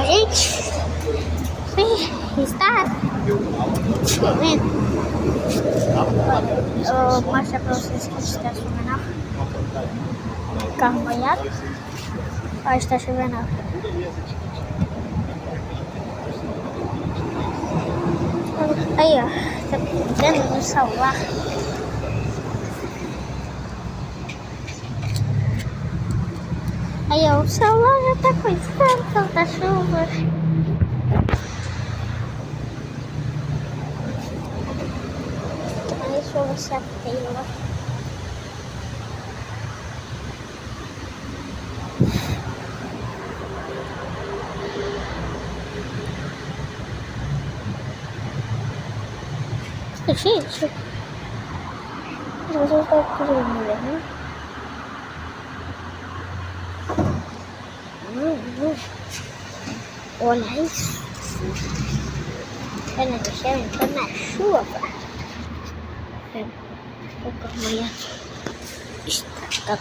gente. Sim, está. Vendo? Eu vou mostrar pra vocês que está chovendo. Carro molhado. Ó, está chovendo. Aí, ó. Tá dentro do celular. Aí, ó. O celular já tá coisando tanta chuva. Deixa eu ver se a tela. Gente, vocês estão conseguindo ver, né? Olha isso. Ana do céu entrou na chuva. O carro molhado está